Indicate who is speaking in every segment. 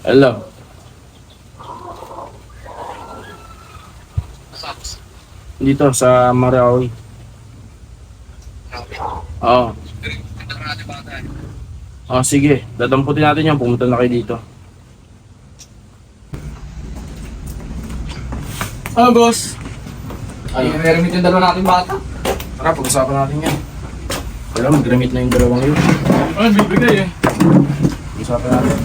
Speaker 1: Hello. Dito sa Marawi. Oo. Oh, sige. Dadamputin natin yan. Pumunta na kayo dito.
Speaker 2: Ano, boss?
Speaker 1: Ano?
Speaker 2: I-remit yung dalawa natin bata.
Speaker 1: Tara, pag-usapan natin yan. Wala, mag-remit na yung dalawang yun.
Speaker 2: Ano, bibigay eh.
Speaker 1: Pag-usapan natin.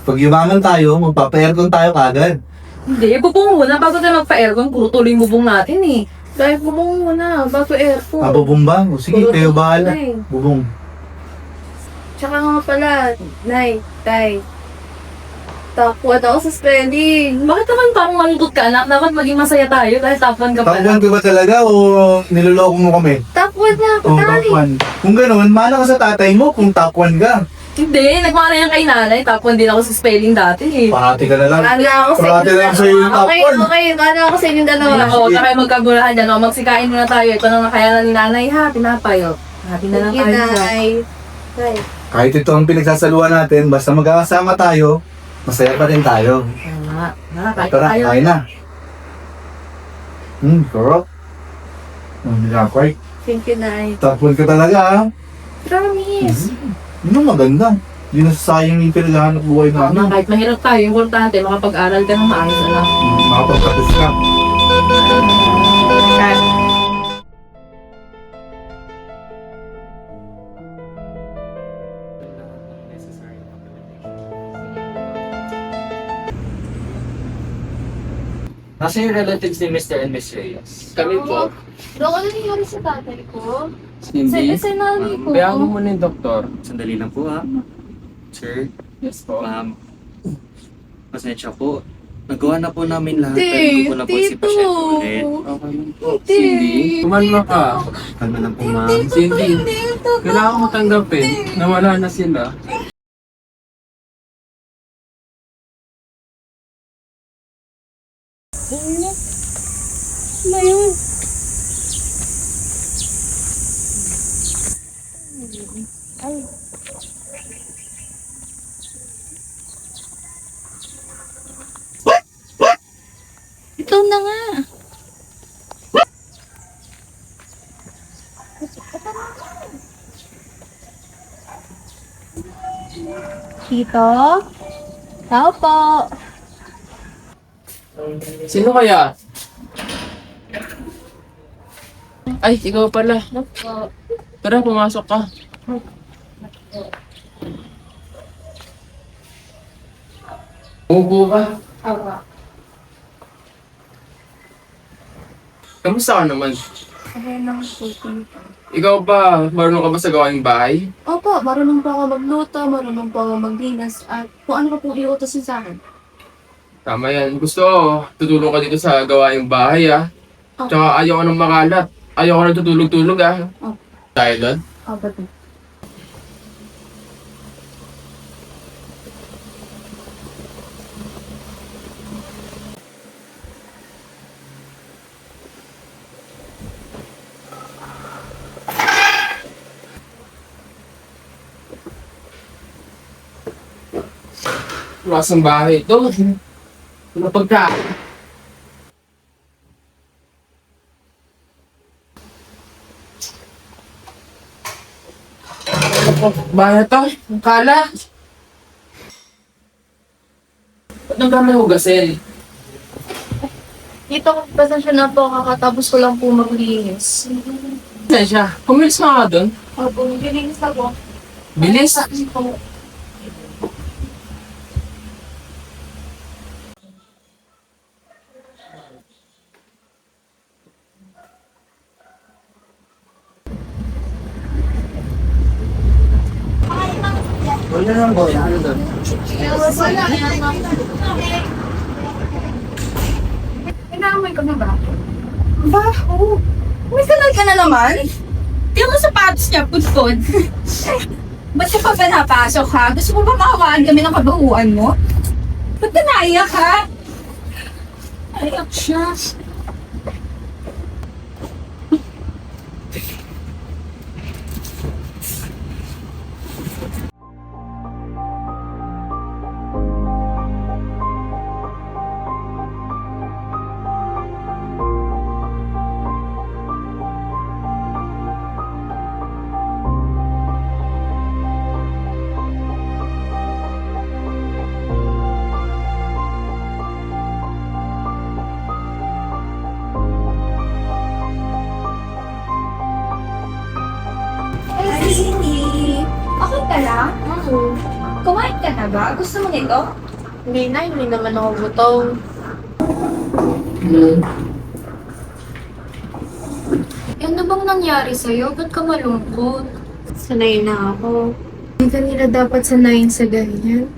Speaker 3: Pag yumaman tayo, magpapa-aircon tayo kagad.
Speaker 4: Hindi, bubong muna bago tayo magpa-aircon. Puro tuloy yung bubong natin eh. Dahil bubong muna bago aircon.
Speaker 3: Mabubong ba? O sige,
Speaker 4: Puro
Speaker 3: kayo bahala.
Speaker 4: tuloy.
Speaker 3: Bubong.
Speaker 4: Tsaka nga pala, Nay, Tay. Tapuan ako sa spelling. Bakit naman parang malungkot ka, anak? Dapat maging masaya tayo dahil tapuan ka
Speaker 3: Tapuan
Speaker 4: pala.
Speaker 3: ka ba talaga o niloloko mo kami?
Speaker 4: Tapuan na ako,
Speaker 3: O
Speaker 4: Tay.
Speaker 3: tapuan. Kung gano'n, mana ka sa tatay mo kung tapuan ka.
Speaker 4: Hindi, nagmana yan kay nanay. Tapuan din ako sa spelling dati eh.
Speaker 3: Parati ka na lang.
Speaker 4: Parang ako sa
Speaker 3: Parati
Speaker 4: inyo
Speaker 3: lang sa'yo yung
Speaker 4: dalawa. Okay,
Speaker 3: tapuan.
Speaker 4: okay. Paano ako sa inyo dalawa?
Speaker 3: Sige.
Speaker 4: Oo, na kayo magkagulahan dyan. O, magsikain muna tayo. Ito na nakayanan ni nanay ha. Tinapay o. Hati na lang tayo. Tay.
Speaker 3: Kahit ito ang pinagsasaluhan natin, basta magkakasama tayo, masaya pa rin tayo.
Speaker 4: Tama. Kain
Speaker 3: Tara,
Speaker 4: tayo.
Speaker 3: kain na. Girl. Nilakay.
Speaker 4: Thank you, Nay.
Speaker 3: Tapuan ka talaga ha.
Speaker 4: Promise.
Speaker 3: Yun ang maganda. Hindi na sayang yung pinaghahanap buhay
Speaker 4: Tama,
Speaker 3: namin.
Speaker 4: kahit mahirap tayo, importante, makapag-aral ka ng maayos, anak.
Speaker 3: Makapagkapis ka.
Speaker 2: Nasa yung relatives ni Mr. and Miss Reyes? Kami po.
Speaker 5: Dok, ano nangyari sa tatay ko?
Speaker 2: Cindy.
Speaker 5: Sa nanay ko.
Speaker 2: Bayagan mo muna yung doktor.
Speaker 6: Sandali lang po ha. Sir,
Speaker 2: Yes po.
Speaker 6: ma'am. Pasensya po. Nagawa na po namin lahat.
Speaker 5: Hindi,
Speaker 6: Pero hindi ko na po si
Speaker 5: tito.
Speaker 6: pasyente ulit.
Speaker 2: Okay lang po. Cindy, kumalma ka.
Speaker 6: Kalma lang po ma'am.
Speaker 2: Cindy, kailangan mo tanggapin na wala na sila.
Speaker 5: Ano yun? Ay. Ito na nga. Tito? Tao po.
Speaker 2: Sino kaya? Ay, ikaw pala. Tara, pumasok ka. Upo ka.
Speaker 5: Awa.
Speaker 2: Kamusta ka naman?
Speaker 5: Okay lang po, Tito.
Speaker 2: Ikaw ba, marunong ka ba sa gawaing bahay?
Speaker 5: Opo, marunong po ako magluto, marunong po ako maglinas, at kung ano pa po iutosin sa akin.
Speaker 2: Tama yan. Gusto ko, tutulong ka dito sa gawaing bahay ah. Tsaka ayaw ko nang makalat. Ayaw ko nang tutulog-tulog ah.
Speaker 5: Oh.
Speaker 2: Tayo doon?
Speaker 5: Opo, Tito.
Speaker 2: Klaseng bahay ito. Ano pagka? Bahay ito. Ang kala. Ba't nang gamay hugasin?
Speaker 5: Dito, pasensya na po. Kakatapos ko lang po maglinis.
Speaker 2: Saan siya? Kumilis ka nga doon.
Speaker 5: Opo, maglinis na po.
Speaker 2: Bilis.
Speaker 5: Po.
Speaker 6: Wala lang po. Ano doon?
Speaker 5: Inaamay ka na ba? Baho. May kanal ka na naman? Di mo sapatos niya, putpod. Ba't ka pa ba napasok ha? Gusto mo ba makawaan kami ng kabahuan mo? Ba't ka naiyak ha? Naiyak siya.
Speaker 7: Cindy, okay ka lang? Kumain ka na ba? Gusto mo nito?
Speaker 5: Hindi na, hindi naman ako gutom.
Speaker 7: Ano bang nangyari sa'yo? Ba't ka malungkot?
Speaker 5: Sanay na ako. Hindi ka nila dapat sanayin sa ganyan.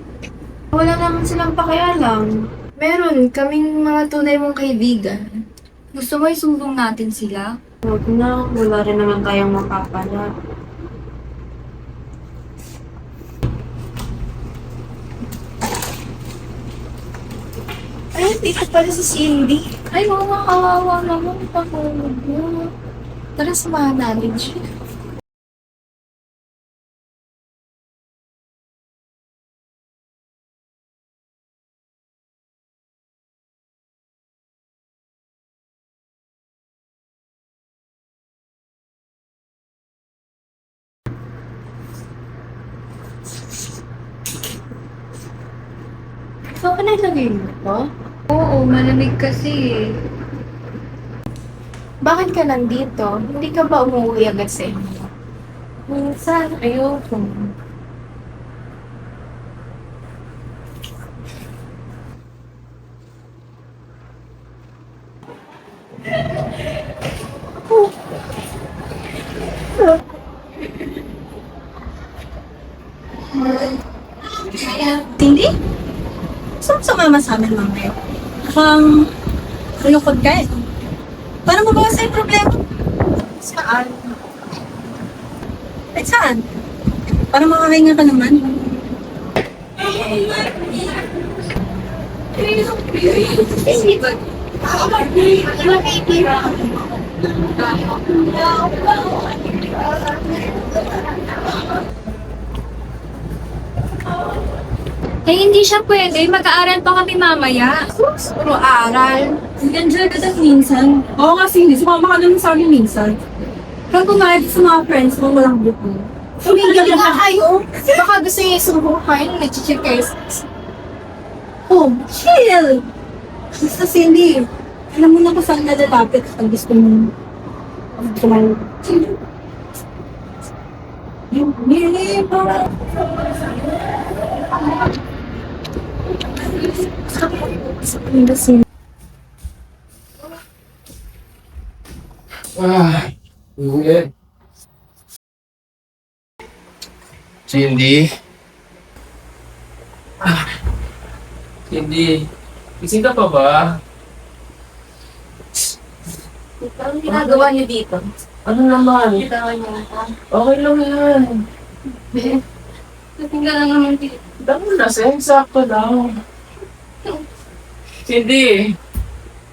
Speaker 5: Wala naman silang pakialam. Meron kaming mga tunay mong kaibigan.
Speaker 7: Gusto mo isumbong natin sila?
Speaker 5: Huwag na, wala rin naman tayong mapapala.
Speaker 7: Ay, dito pala si Cindy. Ay, mga kawawa naman. Pakulog mo. Tara, samahan natin siya.
Speaker 5: Saan ka nailagay mo to?
Speaker 7: Oo, malamig kasi eh.
Speaker 5: Bakit ka nandito? Hindi ka ba umuwi agad sa inyo? Minsan, ayoko.
Speaker 7: Cindy? Saan sumama sa amin mamaya? Kalungkod ka eh. Paano mabawas yung problema?
Speaker 5: Saan?
Speaker 7: Ay, saan? Para makakahinga ka naman. Eh, hindi siya pwede. Mag-aaral pa kami mamaya.
Speaker 5: Puro aral.
Speaker 7: Enjoy ka tas minsan.
Speaker 4: Oo nga, Cindy. Sumama ka naman sa amin minsan.
Speaker 7: Kaya kumain sa mga friends mo, walang buko.
Speaker 5: Tumigil na kayo. Baka gusto niya isumbong kayo nung nag-check kayo.
Speaker 7: Oh, chill! Basta Cindy, alam mo na kung saan nalalapit pag gusto mo kumain.
Speaker 2: Ingat. Cindy. Cindy. Gising ka pa ba?
Speaker 5: Anong ginagawa niyo dito?
Speaker 2: Ano naman?
Speaker 5: Ginagawa niyo ako.
Speaker 2: Okay lang yan.
Speaker 5: Tingnan lang naman dito.
Speaker 2: Dami laseng, sakto lang. Cindy!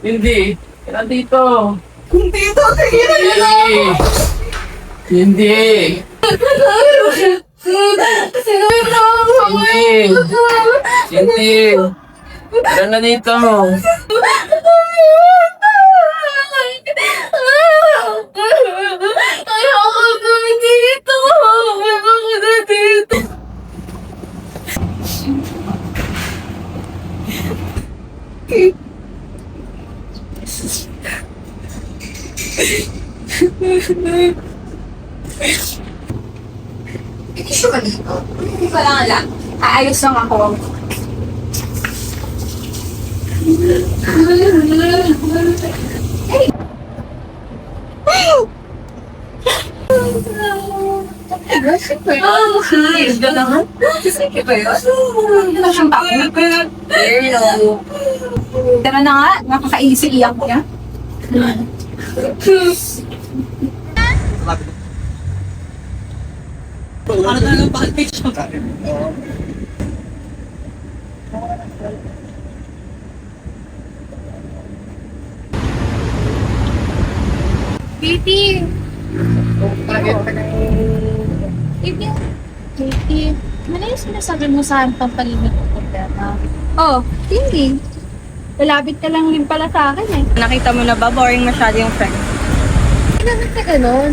Speaker 2: Cindy! Kaya dito!
Speaker 7: Kumpito, tingin
Speaker 2: Cindy! Cindy! Cindy! Tara na dito.
Speaker 4: Ayoko na dito! Ayoko na dito!
Speaker 5: Itisyo ka dito. Hindi ka lang. Aayos lang ako. Sige ba yun? Ano siyang takot? Tara na nga, nakakainis yung iyak niya.
Speaker 7: Baby! Baby, ano yung sinasabi mo sa akin pampalimit ng problema?
Speaker 5: Oh, hindi. Lalapit ka lang din pala sa akin eh. Nakita mo na ba? Boring masyado yung friend.
Speaker 7: Hindi naman ka ganun.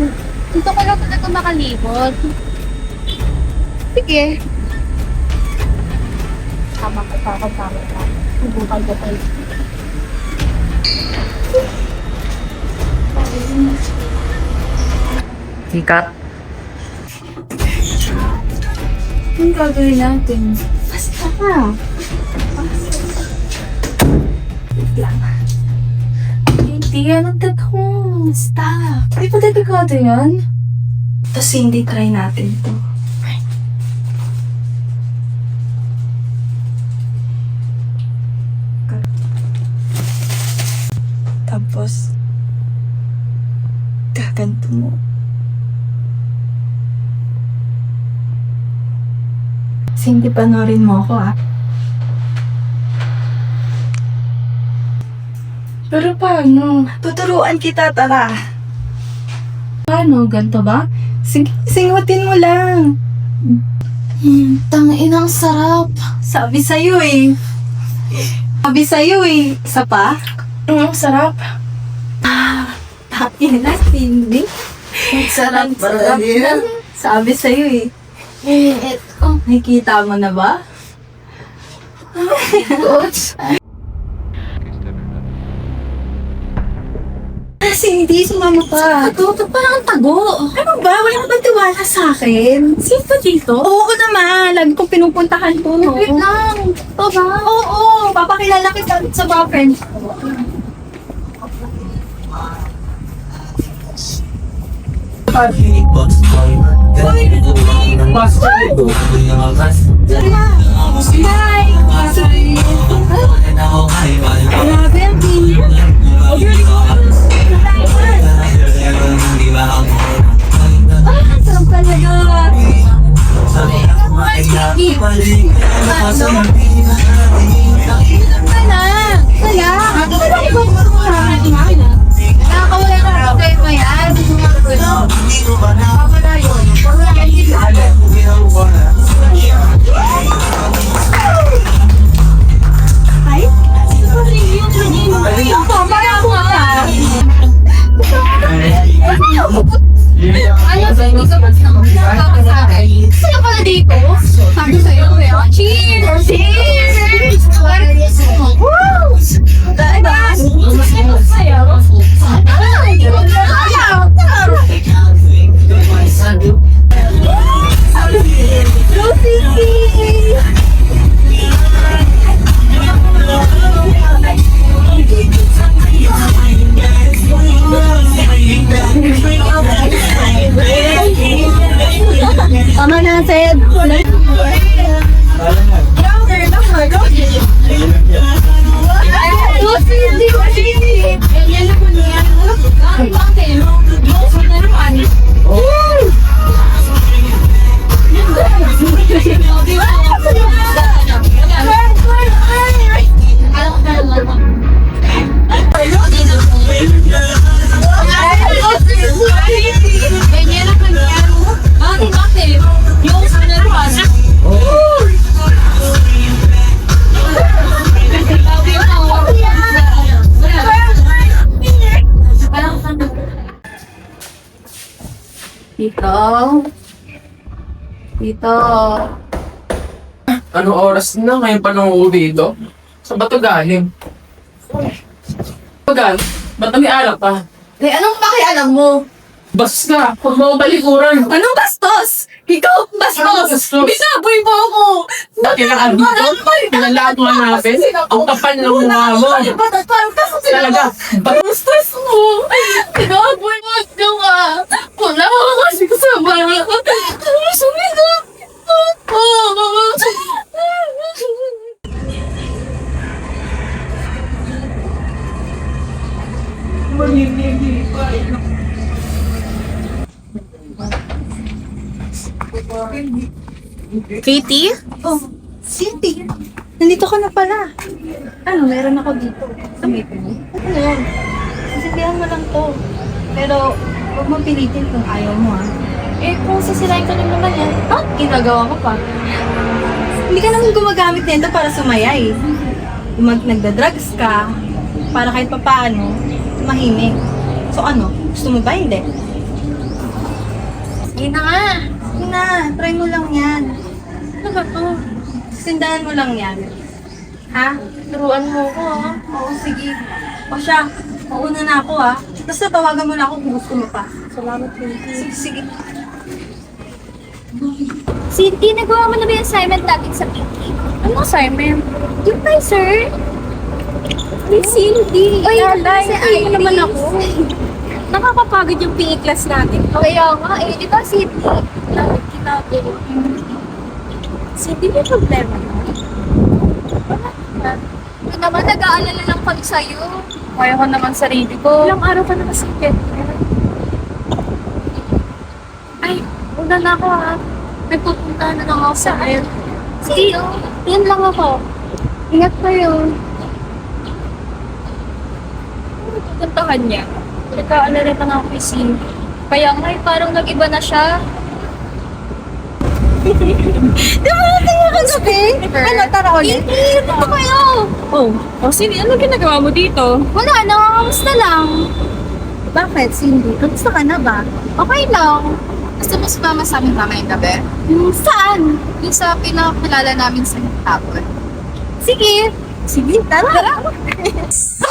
Speaker 7: Dito ko lang talaga makalimot.
Speaker 5: Sige.
Speaker 7: Tama ka. Subukan ko tayo.
Speaker 2: Sikat.
Speaker 4: Anong gagawin natin?
Speaker 7: Basta ka.
Speaker 4: Hindi yan ang tatong. Stop. Ay, pa delikado yan? Tapos hindi try natin to. Tapos, gaganto mo. Cindy, panorin mo ako ah. Pero paano? Tuturuan kita, tara. Paano? Ganto ba? Sige, singutin mo lang.
Speaker 7: Tangin ang sarap.
Speaker 4: Sabi sa'yo eh. Isa pa? Sarap. Tapin na, Cindy.
Speaker 7: Sarap.
Speaker 4: Sabi sa'yo eh. Nakikita mo na ba? Cindy, sumama pa.
Speaker 7: Ito parang tago.
Speaker 4: Ano ba? Wala ka bang tiwala sa akin?
Speaker 7: Sino pa dito?
Speaker 4: Oo naman. Lagi kong pinupuntahan to.
Speaker 7: Wait lang. Ito ba?
Speaker 4: Oo, papakilala kita sa mga friends ko. Grabe ang tingin. Sarap talaga.
Speaker 7: Nakakawala ka rin kayo mo yan. Nakakawala yun. Ano sa inyo? Sino pala dito? Sabi sa'yo, cheers! Cheers! Woo!
Speaker 4: Tama na, Ted.
Speaker 7: Yung
Speaker 4: Tito? Tito?
Speaker 2: Anong oras na? Ngayon pa nang uuwi dito? Saan ba ito galing? Ba't may alak pa?
Speaker 4: Eh, anong pakialam mo?
Speaker 2: Basta, huwag mo akong talikuran.
Speaker 4: Anong bastos? Ikaw, bastos!
Speaker 2: Bastos?
Speaker 4: Binaboy mo ako!
Speaker 2: Kailangan dito? Kailangan mo natin? Ang kapal ng mukha mo. Talaga.
Speaker 4: Bastos mo! Binaboy mo ka! Wala ka kasi kasama! Sumigat ako! Katie?
Speaker 7: Oh, Cindy, nandito ka na pala. Ano, meron ako dito. Sabihin mo. Ano yan? Sasabihan mo lang to. Pero, huwag mo pilitin kung ayaw mo
Speaker 4: Eh, kung sisirain ko din naman yan, ginagawa ko pa.
Speaker 7: Hindi ka naman gumagamit nito para sumaya eh. Kung nagda-drugs ka, para kahit papaano, mahimik. So ano, gusto mo ba? Hindi.
Speaker 4: Sige na nga.
Speaker 7: Sige na, try mo lang yan.
Speaker 4: Ano ba to?
Speaker 7: Sindahan mo lang yan. Ha?
Speaker 4: Turuan mo ko,
Speaker 7: Oo, sige. O siya, mauna na ako Basta tawagan mo na ako kung gusto mo pa.
Speaker 4: Salamat, Katie.
Speaker 7: Sige, sige.
Speaker 5: Cindy, nagawa mo na ba yung assignment natin sa PT?
Speaker 4: Ano assignment?
Speaker 5: Yung kay sir? Ni Cindy.
Speaker 4: Ay,
Speaker 5: si
Speaker 4: hindi mo naman ako.
Speaker 5: Nakakapagod yung PE class natin. Kaya nga, di ba Cindy? Lagi ginagawa. Cindy, may problema na. Ito naman, nag-aalala lang kami sa'yo.
Speaker 4: Kaya ko naman sarili ko.
Speaker 5: Ilang araw ka na kasi
Speaker 4: Ay, una na ako Nagpupunta na lang ako sa air.
Speaker 5: Sige, yan lang ako. Ingat kayo.
Speaker 4: Pupuntahan niya. Nagkaalala pa nga ako kay Cindy. Kaya nga, parang nag-iba na siya.
Speaker 7: Di ba natin yung kagabi? Ano, tara ulit?
Speaker 5: Dito kayo.
Speaker 4: Oh, Cindy, ano ginagawa mo dito?
Speaker 5: Wala, nakakamusta lang.
Speaker 7: Bakit, Cindy? Kamusta ka na ba?
Speaker 5: Okay lang. Gusto mo sumama sa amin mamayang gabi? Saan? Yung sa pinakilala namin sa hapon. Sige.
Speaker 7: Sige, tara.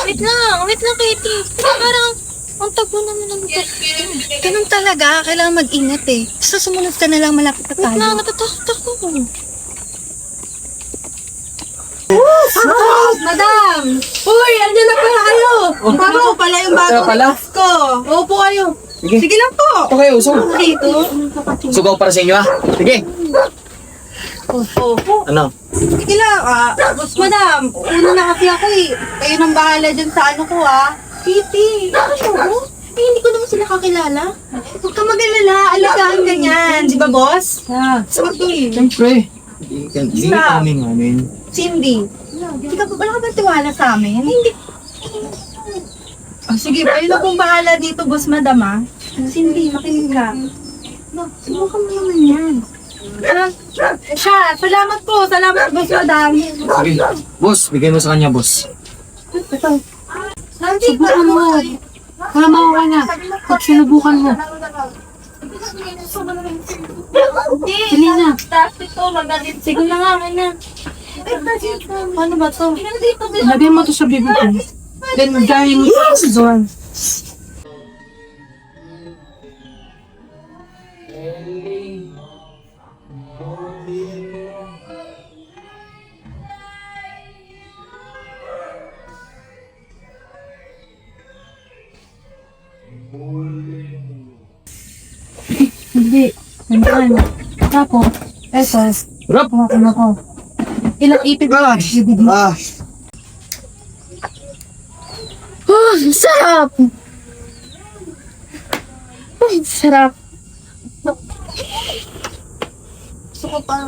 Speaker 5: Wait lang, Katie. Parang, ang tago naman ng
Speaker 7: Ganun talaga, kailangan mag-ingat eh. Basta sumunod ka na lang, malapit na tayo.
Speaker 5: natatakot ako.
Speaker 7: Madam! Uy, andyan na pala kayo! Bago pala yung bagong request ko. Upo kayo. Sige lang po.
Speaker 6: Ito kayo, usog.
Speaker 7: Dito.
Speaker 6: Sugaw para sa inyo Sige. Ano?
Speaker 7: Sige lang, boss madam, una na kasi ako eh. Kayo nang bahala dyan sa ano ko Kitty, ano? Hindi ko naman sila kakilala. Huwag ka mag-alala, alagaan ganyan. Di ba, boss? Sige.
Speaker 6: Siyempre. Hindi
Speaker 7: Stop.
Speaker 6: namin.
Speaker 7: Cindy, wala ka ba tiwala sa amin? Hindi. Sige, kayo na pong bahala dito, boss madam Cindy, makinig ka. Subukan mo naman yan. Siya, salamat po. Salamat, boss madam.
Speaker 6: Sige. Boss, bigay mo sa kanya, boss.
Speaker 7: Subukan mo. Wala mawawala na. Pag sinubukan mo. Dali na. Sige na nga, na. Paano ba to? Lagay mo to sa bibig ko. Then, gawin mo to sa doon. Hindi. Nandiyan. Tapos, eto.
Speaker 6: Rap!
Speaker 7: Kumakan ako. Ilang ipit ba?
Speaker 4: Sarap! Sarap.
Speaker 7: Gusto ko pa.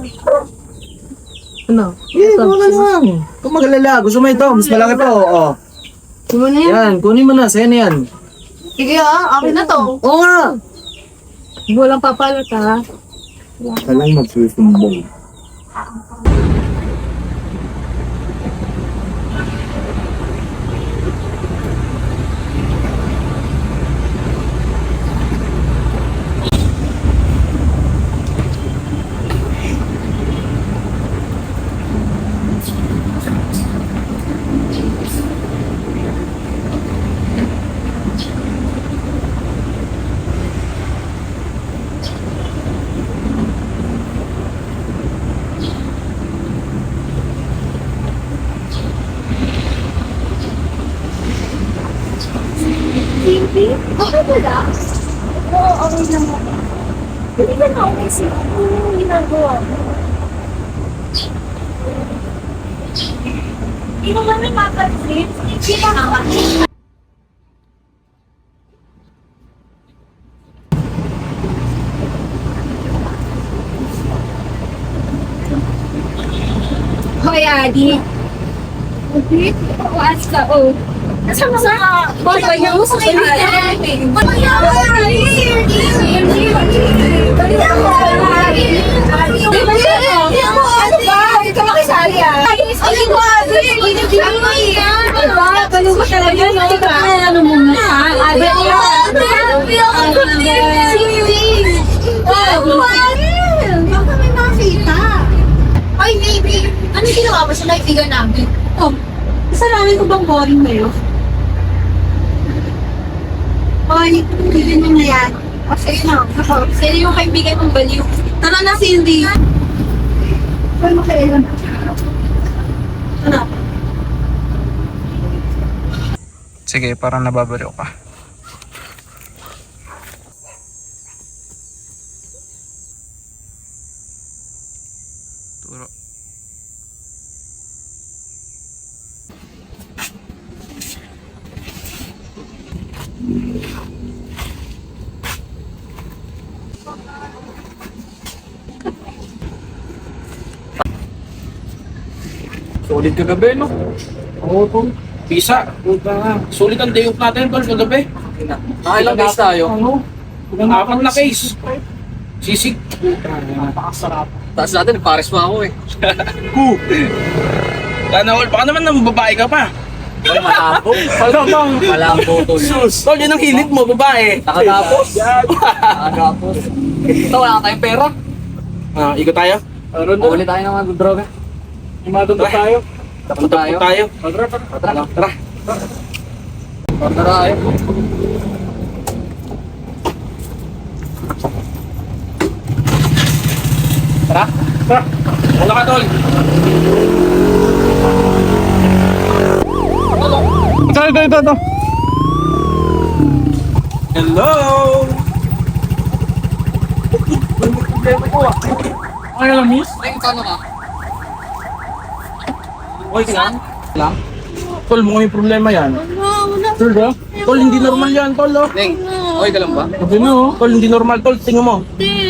Speaker 6: Ano? Ito ka lang. Kung mag-alala, gusto mo ito. Mas malaki pa, oo.
Speaker 7: Gusto mo na yan?
Speaker 6: Yan, kunin mo na. Sa'yo na yan.
Speaker 7: Sige akin na to.
Speaker 6: Oo nga!
Speaker 7: Walang papalat
Speaker 6: Ka lang magsusumbong.
Speaker 5: baby? Okay ba lang? Oo, okay lang ako. Hindi ka na okay siya. Ano yung ginagawa mo? Hindi mo ba may mapansin? Hindi ka na kasi. Hoy, Adi. Adi? Waas ka, oh. Nasa mga boy niya mo sa Adi.
Speaker 7: Ay, baby! Anong ginawa mo sa kaibigan namin? Oh, kasalanan ko bang boring na yun? Hoy, hindi mo na yan. O, sige na. Ako, sino yung kaibigan mong baliw? Tara na, Cindy. Hoy, makailan. Ano?
Speaker 6: Sige, parang nababaliw ka. Turo.
Speaker 1: Solid kagabi, no? Oo, tol. Pisa. Solid ang day off natin, tol, kagabi.
Speaker 6: Nakailang days tayo?
Speaker 1: Ano? 4 na case. Sisig.
Speaker 6: Taas natin, pares pa ako eh.
Speaker 1: Sana all. Baka naman nang babae ka pa.
Speaker 6: Malabo. Malabo to.
Speaker 1: Tol, yun ang hilig mo, babae.
Speaker 6: Nakatapos. Nakatapos. Ito, wala tayong pera.
Speaker 1: Ikot tayo.
Speaker 6: Uli tayo ng mga droga.
Speaker 1: Imadon na tayo.
Speaker 6: Tapos tayo.
Speaker 1: Tayo.
Speaker 6: Tara.
Speaker 1: Tara.
Speaker 6: Tara tayo.
Speaker 1: Tara. Tara. Wala ka, tol. Ito. Hello. Ay, alam, miss?
Speaker 6: Ay, paano ka?
Speaker 1: Okay ka lang? Tol, mo may problema yan. Tol, ba? Tol, hindi normal yan, tol, oh.
Speaker 6: Neng, okay ka lang ba?
Speaker 1: Sabi mo, oh. Tol, hindi normal, tol. Tingnan mo.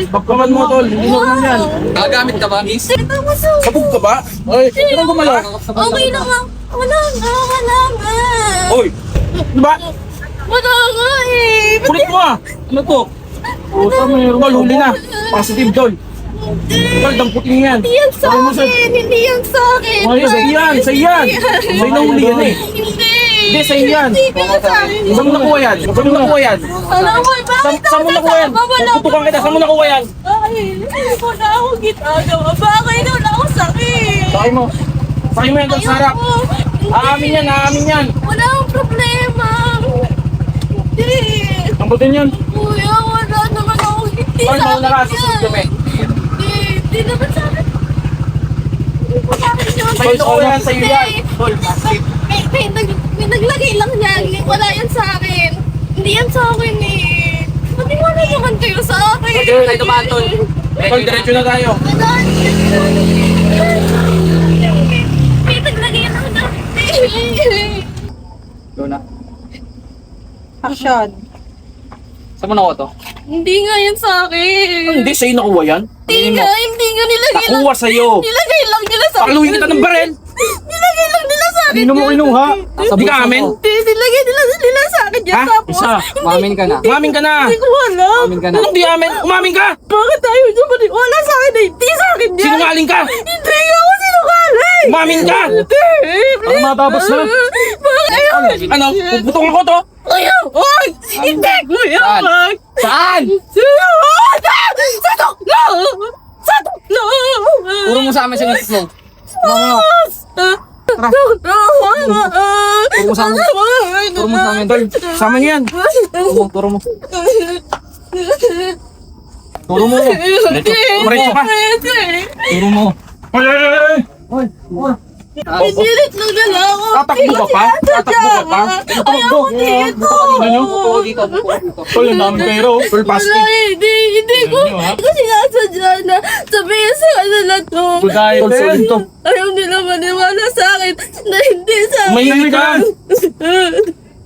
Speaker 1: Bakpaman mo, tol. Hindi normal yan.
Speaker 6: Gagamit ka ba, miss?
Speaker 1: Sabog ka ba? Oy, tingnan ko malo.
Speaker 7: Okay na nga. Wala nga.
Speaker 1: Oy, diba?
Speaker 7: Wala nga eh.
Speaker 1: Kulit mo ah. Ano to? Puta, mayroon. Tol, huli na. Positive, tol. Tol, damputin niyo yan.
Speaker 7: Hindi yan sa akin. Hindi yan sa akin.
Speaker 1: Ay, sa'yo yan, sa'yo yan. Sa'yo na huli yan eh. Hindi, sa'yo yan.
Speaker 7: Hindi ka sa akin.
Speaker 1: Saan mo nakuha yan? Saan mo nakuha yan?
Speaker 7: Alam mo, bakit
Speaker 1: Saan mo nakuha yan? Putukan kita, saan mo nakuha yan?
Speaker 7: Ay, wala akong ginagawa. Bakit wala akong sakit?
Speaker 1: Sakay mo. Sakay mo yan, tol, sa harap. Aamin yan, aamin yan.
Speaker 7: Wala akong problema. Hindi.
Speaker 1: Tambutin yan.
Speaker 7: Kuya, wala naman akong hindi
Speaker 1: Tol,
Speaker 7: sa
Speaker 1: mauna ka,
Speaker 7: akin
Speaker 1: susunod
Speaker 7: yan.
Speaker 1: kami.
Speaker 7: Hindi naman sa akin. Hindi po sa akin yun.
Speaker 1: Sa'yo nakuha yan, sa'yo yan. Tol,
Speaker 7: May naglagay lang yan. Wala yan sa akin. Hindi yan sa akin eh. Maniwala naman kayo sa akin.
Speaker 6: Diretso tayo dumaan, tol.
Speaker 1: tol, diretso na tayo.
Speaker 7: May naglagay lang na.
Speaker 6: Go na.
Speaker 7: Action.
Speaker 6: Saan mo nakuha to?
Speaker 7: Hindi nga yan sa akin.
Speaker 1: Hindi, sa'yo nakuha yan.
Speaker 7: Hindi nga nilagay lang.
Speaker 1: Nakuha sa'yo.
Speaker 7: Nilagay lang nila sa akin.
Speaker 1: Pakiluhin kita ng barel.
Speaker 7: Nilagay lang nila sa akin.
Speaker 1: Hindi mo kinuha. Hindi ka amin.
Speaker 7: Hindi, nilagay nila sa akin yan.
Speaker 1: Ha?
Speaker 7: Tapos,
Speaker 1: Isa.
Speaker 6: Umamin ka na.
Speaker 1: Umamin ka na.
Speaker 7: hindi ko alam.
Speaker 6: Umamin ka na.
Speaker 1: Anong di amin? Umamin ka.
Speaker 7: Bakit tayo naman? Wala sa akin eh. Hindi sa akin yan.
Speaker 1: Sinungaling ka.
Speaker 7: Hindi ako sinungaling.
Speaker 1: Umamin ka.
Speaker 7: Hindi.
Speaker 1: Ano matapos na?
Speaker 7: Bakit ayaw?
Speaker 1: Ano? Puputong ako to.
Speaker 7: Ayaw. Ay! Hindi. Kuya.
Speaker 6: Saan?
Speaker 7: Ay.
Speaker 6: Saan?
Speaker 7: Sa tuklo! Sa tuklo!
Speaker 6: Puro mo sa amin sa nito mo.
Speaker 7: Tuklo!
Speaker 6: Puro mo sa amin. Puro mo sa amin.
Speaker 1: Tol, sama niyo yan.
Speaker 6: Turo mo.
Speaker 1: Turo mo. Diretso ka.
Speaker 7: Pwede.
Speaker 6: Turo mo.
Speaker 1: Hoy, hoy, hoy, hoy.
Speaker 4: Pinilit lang nila ako.
Speaker 1: Tatakbo ka pa? Tatakbo ka pa?
Speaker 4: Ayoko dito.
Speaker 1: Ano nyo? Tol, ang daming pera oh. Tol,
Speaker 4: Wala,
Speaker 1: plastic.
Speaker 4: hindi ko.
Speaker 1: Ano, ha?
Speaker 4: Kasi sinasadya na sabihin sa kanila to.
Speaker 1: Budaya, tol, solid to.
Speaker 4: Ayaw nila maniwala sa akin na hindi sa akin.
Speaker 1: Umahimik ka.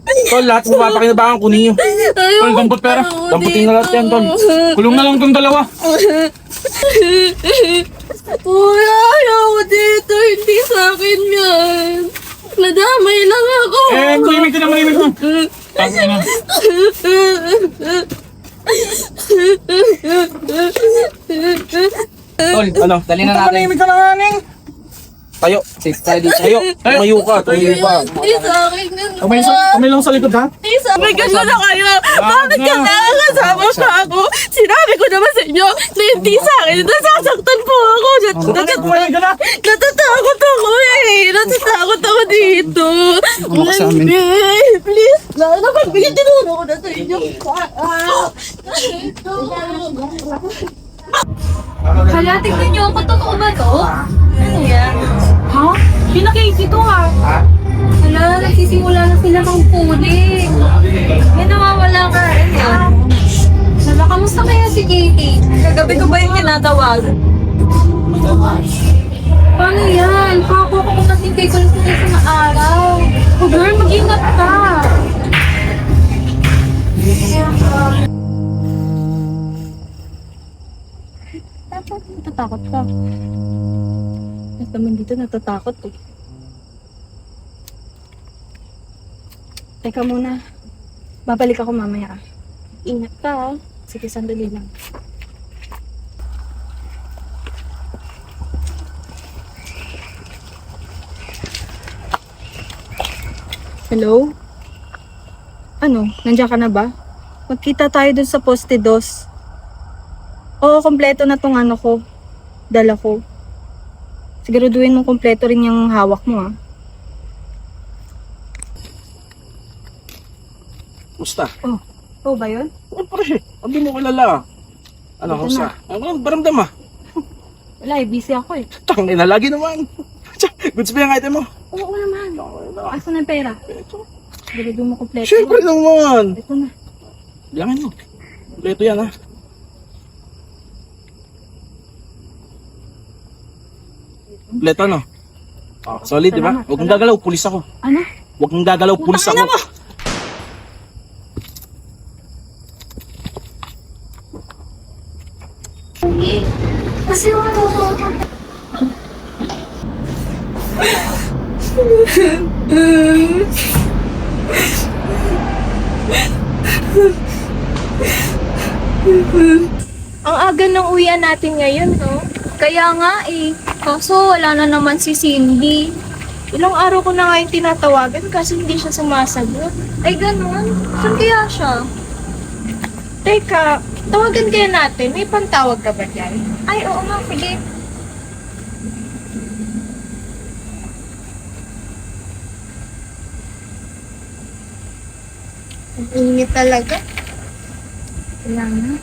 Speaker 1: Tol, lahat mo papakinabangan, kunin nyo. Tol, dampot pera. Damputin na lahat yan, tol. Kulong na lang itong dalawa.
Speaker 4: Kuya, ayaw ko dito. Hindi sa akin yan. Nadamay lang ako.
Speaker 1: Mahimik ka na, mahimik mo. Tangin na. Tol, ano? Dali na natin. Mahimik ka na nga, Ning. Tayo. Safe tayo dito. Tayo. Tumayo ka, tumayo ka.
Speaker 4: Hindi sa akin yan.
Speaker 1: Kamay lang sa likod, ha?
Speaker 4: Hindi sa akin. Ganun na kayo. Bakit ka nakakasama pa ako? Sinabi ko naman sa inyo na hindi sa akin. Nasasaktan po ako.
Speaker 1: Tumayo ka na.
Speaker 4: Natatakot ako eh. Natatakot ako dito.
Speaker 1: Ano ka sa amin?
Speaker 4: Please. Nakapagpigil tinuro ko na sa inyo.
Speaker 5: Hala, tignan niyo ako. Totoo ba to?
Speaker 4: Ano yan?
Speaker 5: Ha? Pinakiki to ha. Hala, nagsisimula na sila ng puling. May nawawala ka rin yan. Hala, kamusta kaya si Katie?
Speaker 4: Kagabi ko ba yung tinatawag?
Speaker 5: Paano yan? Kako ko kasi kay Kulong sa araw. Oh girl, mag-ingat ka.
Speaker 4: Natatakot ka. At naman dito natatakot eh. Teka muna. Babalik ako mamaya. Ingat ka ah. Sige, sandali lang. Hello? Ano? Nandiyan ka na ba? Magkita tayo dun sa poste 2. Oo, kompleto na tong ano ko. Dala ko. Siguraduhin mo kompleto rin yung hawak mo, ah.
Speaker 1: Musta?
Speaker 4: Oo ba yun?
Speaker 1: Siyempre, sabi mo kilala. Ano,
Speaker 4: Ito
Speaker 1: kamusta? Ano, baramdam ah.
Speaker 4: Wala, busy ako eh.
Speaker 1: Tangin na, lagi naman. Goods ba yung item mo?
Speaker 4: Oo naman. Asan ang pera? Siguraduhin mo kompleto.
Speaker 1: Siyempre naman.
Speaker 4: Ito na.
Speaker 1: Bilangin mo. Kompleto yan ha. Kompleto no? Oh, solid, di ba?
Speaker 4: Salamat,
Speaker 1: Huwag kang gagalaw, pulis ako.
Speaker 4: Ano?
Speaker 1: Huwag kang gagalaw, pulis ako.
Speaker 5: Kasi ano ko.
Speaker 7: Ang aga ng uwian natin ngayon, no? Kaya nga eh. Kaso wala na naman si Cindy. Ilang araw ko na nga yung tinatawagan kasi hindi siya sumasagot. Ay, ganun. Saan kaya siya? Teka, tawagan kaya natin. May pantawag ka ba dyan? Ay, oo nga. Sige. Ang init talaga. Kailangan.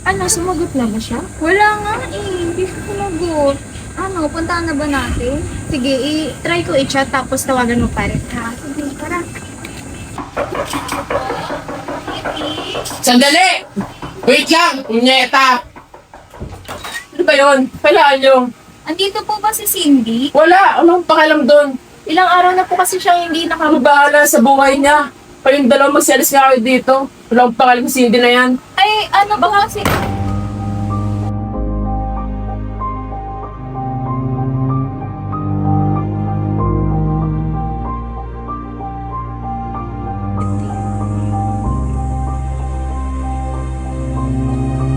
Speaker 7: Ano, sumagot na ba siya? Wala nga eh, hindi siya sumagot. Ano, puntahan na ba natin? Sige, try ko i-chat tapos tawagan mo pa rin. Ha? Sige, tara.
Speaker 2: Sandali! Wait lang! Unyeta! Ano ba yun? Kailangan nyo?
Speaker 7: Andito po ba si Cindy?
Speaker 2: Wala! Anong pakialam doon?
Speaker 7: Ilang araw na po kasi siyang hindi
Speaker 2: Ang bahala sa buhay niya. Kayong dalawa magsialis nga kayo dito. Wala akong pakialam sa Cindy na yan.
Speaker 7: Ay, ano ba kasi?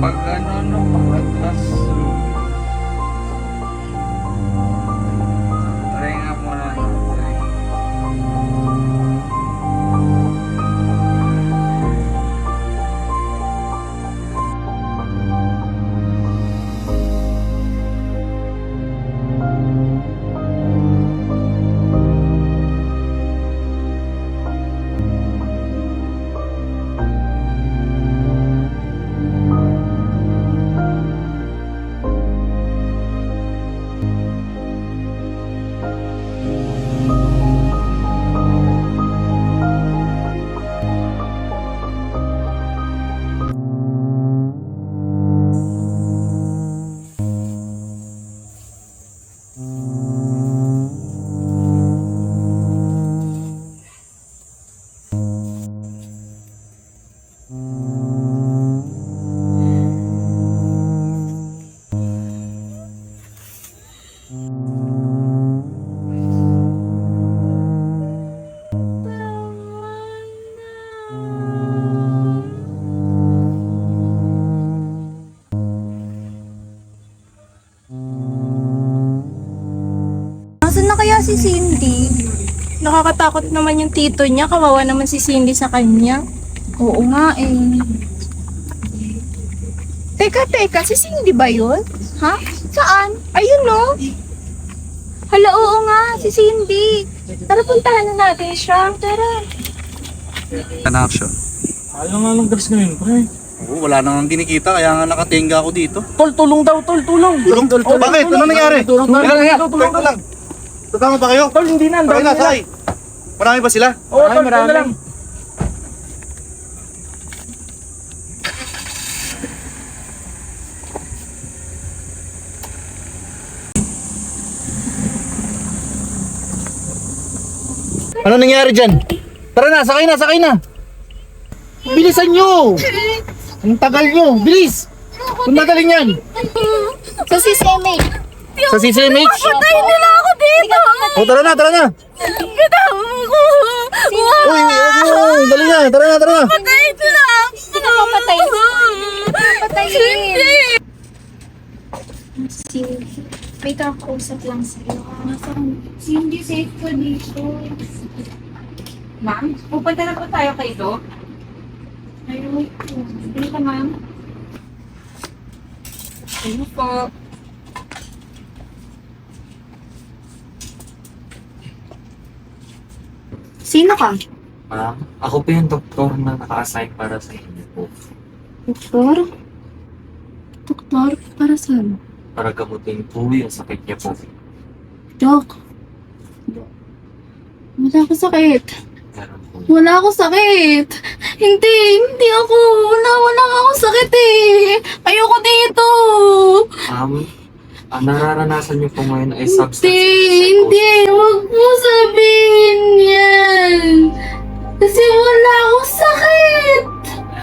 Speaker 3: Pag ano, paglatas. Try nga muna.
Speaker 7: Nasaan na kaya si Cindy? Nakakatakot naman yung tito niya. Kawawa naman si Cindy sa kanya.
Speaker 5: Oo nga eh.
Speaker 7: Teka, si Cindy ba yun?
Speaker 5: Ha? Saan?
Speaker 7: Ayun no? Hala, oo nga, si Cindy. Tara, puntahan na natin siya. Tara.
Speaker 3: Hanap siya.
Speaker 1: Ayaw nga ng gas ngayon, pre.
Speaker 3: Oo, wala nang dinikita kaya nga nakatingga ako dito.
Speaker 1: Tol, tulong daw, tol, tulong.
Speaker 3: Tulong? Oh, bakit? Ano nangyari?
Speaker 1: Tulong tayo.
Speaker 3: Tulong ka lang. Tutama ba kayo?
Speaker 1: Tol, hindi na. Ang
Speaker 3: Sakay
Speaker 1: dami
Speaker 3: na,
Speaker 1: nila.
Speaker 3: sakay. Marami ba sila?
Speaker 1: Oo, tol, marami lang.
Speaker 3: Ano nangyari dyan? Tara na, sakay na. Bilisan nyo! Ang tagal nyo, bilis! Kung magaling yan!
Speaker 7: So si Seme.
Speaker 3: Sa CCMH?
Speaker 7: Patayin nila ako dito.
Speaker 3: O, tara na!
Speaker 7: Katama ko.
Speaker 3: Uy, dali na, tara na!
Speaker 7: Patayin nila ako. Hindi ka papatayin. Patayin.
Speaker 5: Cindy, may kakausap lang sa'yo. Cindy, safe ko dito.
Speaker 8: Ma'am, pupunta na po tayo kay Doc.
Speaker 5: Ayun. Hindi ka, ma'am.
Speaker 8: Ano po?
Speaker 5: Sino ka?
Speaker 9: Ma'am, ako po yung doktor na naka-assign para sa inyo po.
Speaker 5: Doktor? Doktor? Para saan?
Speaker 9: Para gamutin po yung sakit niya po.
Speaker 5: Dok. Wala ako sakit.
Speaker 9: Meron po.
Speaker 5: Wala ako sakit. Hindi ako. Wala ako sakit eh. Ayoko dito.
Speaker 9: Ma'am, ang nararanasan niyo po ngayon ay substance
Speaker 5: Hindi. Huwag mo sabihin yan. Kasi wala akong sakit.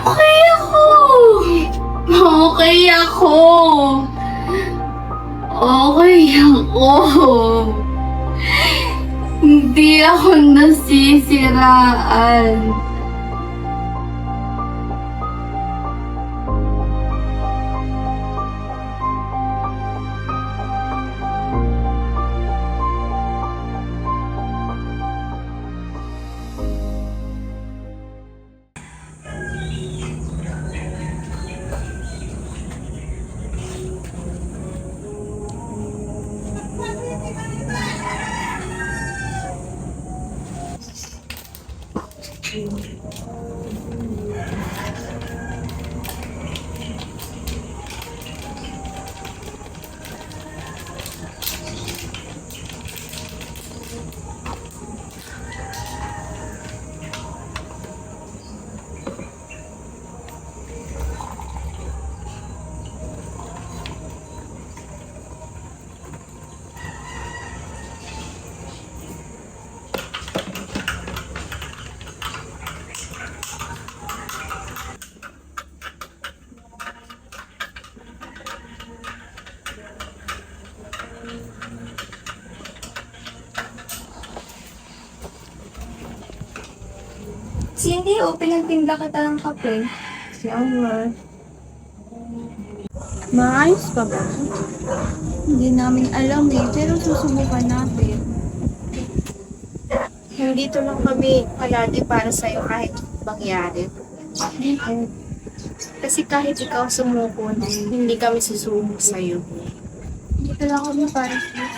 Speaker 5: Okay ako. Okay ako. Hindi ako nasisiraan.
Speaker 7: Cindy, pinagtinda kita ng kape. Salamat.
Speaker 5: Maayos ka ba?
Speaker 7: Hindi namin alam eh, pero susubukan natin.
Speaker 4: Nandito lang kami palagi para sa'yo kahit mangyari. Kasi kahit ikaw sumuko na, hindi kami susuko sa'yo.
Speaker 7: Dito lang kami para sa'yo.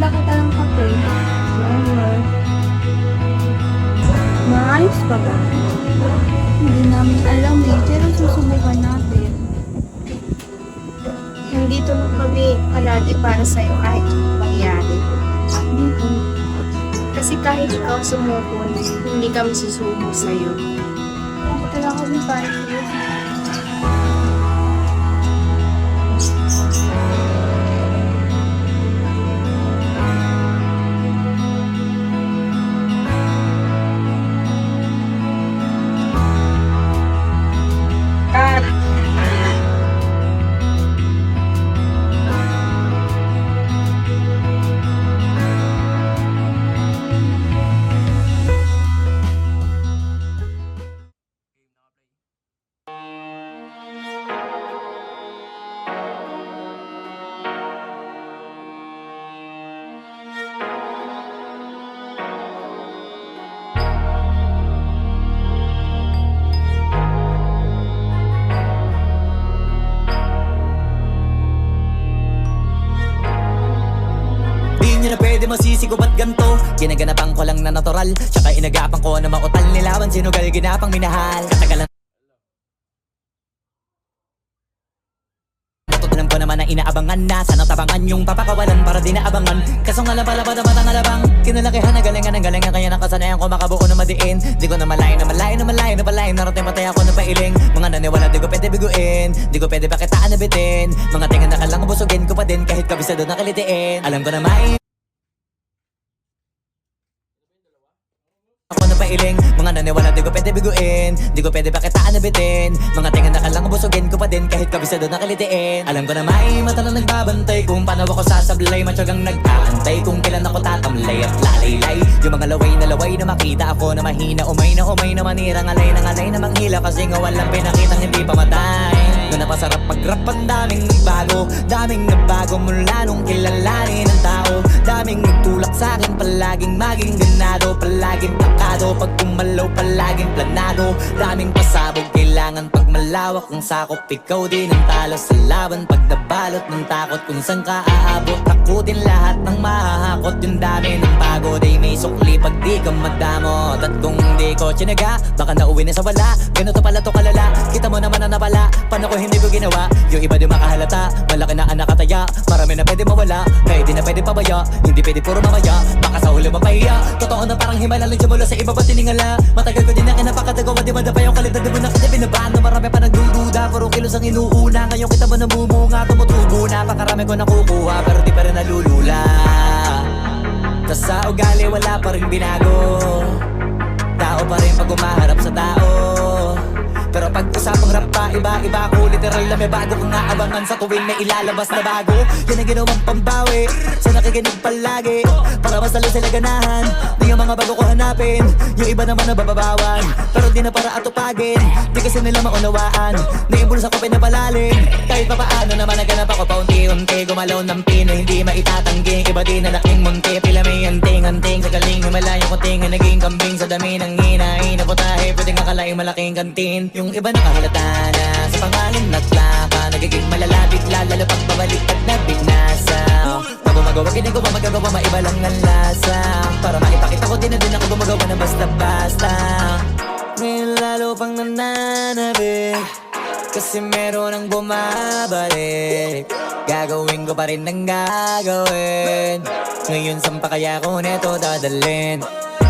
Speaker 7: Handa kita ng kape.
Speaker 4: Maayos ka ba?
Speaker 7: Hindi namin alam eh, pero susubukan natin. Nandito lang kami palagi para sa'yo kahit anong mangyari.
Speaker 4: Dito.
Speaker 7: Kasi kahit ikaw sumuko, hindi kami susubo sa'yo. Nandito lang kami para sa'yo.
Speaker 10: Di nyo na pwede masisi ko ba't ganto. Ginaganapan ko lang na natural, tsaka inagapan ko na mautal nilawan. Sinugal ginapang minahal. Katagalan alam ko naman na inaabangan na sana tabangan yung papakawalan para di naabangan. Kaso nga lang pala ba naman ang alabang kinalakihan na galingan ng galingan. Kaya nakasanayan ko makabuo na madiin. Di ko na malayo na malayo na malayo na malayo. Narating matay ako ng pailing. Mga naniwala di ko pwede biguin. Di ko pwede pakitaan na bitin. Mga tingan na kalang busugin ko pa din kahit kabisado na kalitiin. Alam ko na may ako na pailing. Mga naniwala di ko pwede biguin. Di ko pwede pakitaan na bitin. Mga tingan na kalang busugin ko pa din kahit kabisado na kalitiin. Alam ko na may mata na nagbabantay kung paano ako sasablay. Matyagang nag-aantay kung kailan ako tatamlay at lalaylay. Yung mga laway na makita ako na mahina. Umay na manirang alay na manghila. Kasi nga walang pinakitang hindi pamatay. Doon na pasarap pag-rap ang daming nagbago. Daming nagbago mula nung kilalanin ng tao. Daming nagtulak sa'kin palaging maging ganado. Palaging takado pag kumalaw palaging planado. Daming pasabog kailangan pag malawak ang sakop. Ikaw din ang talo sa laban pag nabalot ng takot. Kung saan ka aabot takutin lahat ng mahahakot. Yung dami ng pagod ay may sukli pag di ka madamot. At kung di ko tsinaga baka nauwi na sa wala. Ganito pala to kalala. Kita mo naman na napala. Paano ko hindi ko ginawa? Yung iba di makahalata. Malaki na anak kataya. Marami na pwede mawala. Kaya di na pwede pabaya. Hindi pwede puro mamaya. Baka sa huli mapahiya. Totoo na parang himala lang siya mula sa iba ba tiningala. Matagal ko din na kinapakatagawa. Di madapa yung kalidad. Di mo na kasi binabahan na marami pa nagdududa. Puro kilos ang inuuna. Ngayon kita mo namumunga. Tumutubo na. Pakarami ko nakukuha. Pero di pa rin nalulula. Tas sa ugali wala pa rin binago. Tao pa rin pag umaharap sa tao. Pero pag usapang rap pa, iba-iba ko. Literal na may bago kong naabangan sa tuwing may ilalabas na bago. Yan ang ginawang pambawi sa nakikinig palagi. Para mas lalo sila ganahan. Di ang mga bago ko hanapin. Yung iba naman nabababawan. Pero di na para atupagin. Di kasi nila maunawaan. Naimbulsa ko pinapalalim. Kahit pa paano naman naganap ako paunti-unti. Gumalaw ng pino, hindi maitatanggi. Iba di na laking munti. Pila may anting-anting. Sa galing himalayang kuting. Naging kambing sa dami ng hinahin. Naputahe, pwedeng akalaing malaking kantin. Yung iba nakahalata na sa pangalan at laka. Nagiging malalapit lalo pag babalik at nabignasa. Pag gumagawa kinig ko magagawa maiba lang ang lasa. Para maipakita ko din na din ako gumagawa na basta-basta. Ngayon lalo pang nananabik. Kasi meron ang bumabalik. Gagawin ko pa rin ang gagawin. Ngayon saan pa kaya ko neto dadalhin?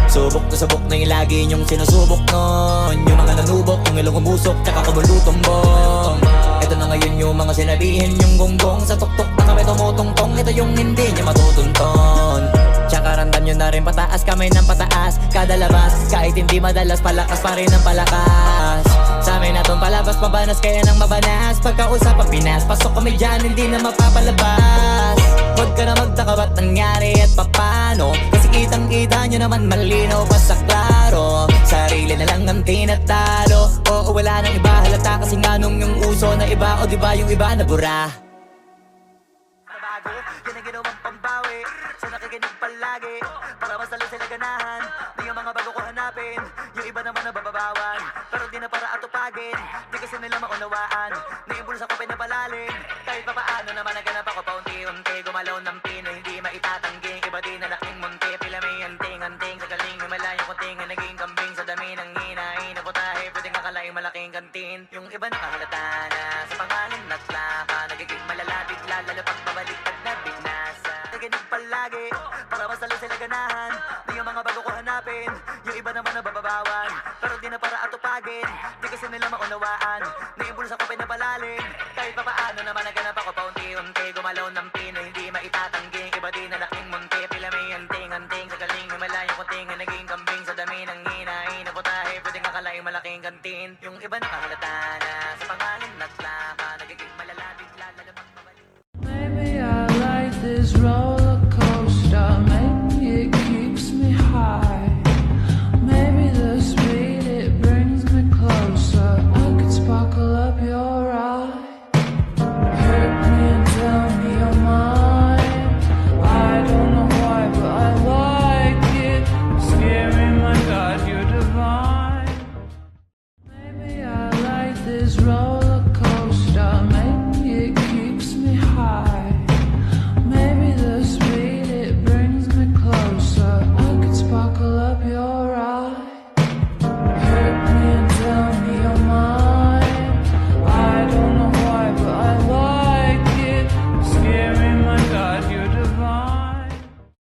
Speaker 10: Subok to subok na yung lagi niyong sinusubok nun. Yung mga nanubok, yung ilong umusok, tsaka kumulutumbong. Ito na ngayon yung mga sinabihin yung gonggong. Sa tuktok na kami tumutungtong. Ito yung hindi niya matutunton. Tsaka ramdam nyo na rin pataas, kamay ng pataas. Kada labas, kahit hindi madalas, palakas pa rin ang palakas. Sa amin na tong palabas, mabanas kaya nang mabanas. Pagkausap ang Pinas, pasok kami dyan, hindi na mapapalabas. Huwag ka na magtaka ba't nangyari at papano. Kasi kitang-kita nyo naman malinaw pa sa klaro. Sarili na lang ang tinatalo. Oo, wala nang iba halata kasi nga nung yung uso na iba. O diba yung iba na bura. Nabago, yan ang ginawang pambawi. Sa nakikinig palagi. Para mas lalo sila ganahan. Di yung mga bago ko hanapin. Yung iba naman nabababawan. Pero di na para atupagin. Di kasi nila maunawaan. Naimbulsa ko pinapalalim. Kahit pa paano naman naganap ako paunti-unti. Gumalaw ng pino, hindi maitatanggi. iba nakahalata na sa pangalan at plaka nagiging malala bigla lalo pag babalik pag nabinasa. Naginig palagi para masalo sila ganahan na yung mga bago ko hanapin. Yung iba naman nabababawan pero di na para atupagin. Di kasi nila maunawaan na yung bulsa ko pinapalalim. Kahit papaano naman naganap ako paunti-unti gumalaw ng pino hindi maitatangging. Iba din na laking munti pila may anting-anting sa galing himalayang kunting naging kambing sa dami ng hinahin na putahe pwedeng akalaing malaking kantin. Yung iba nakahalata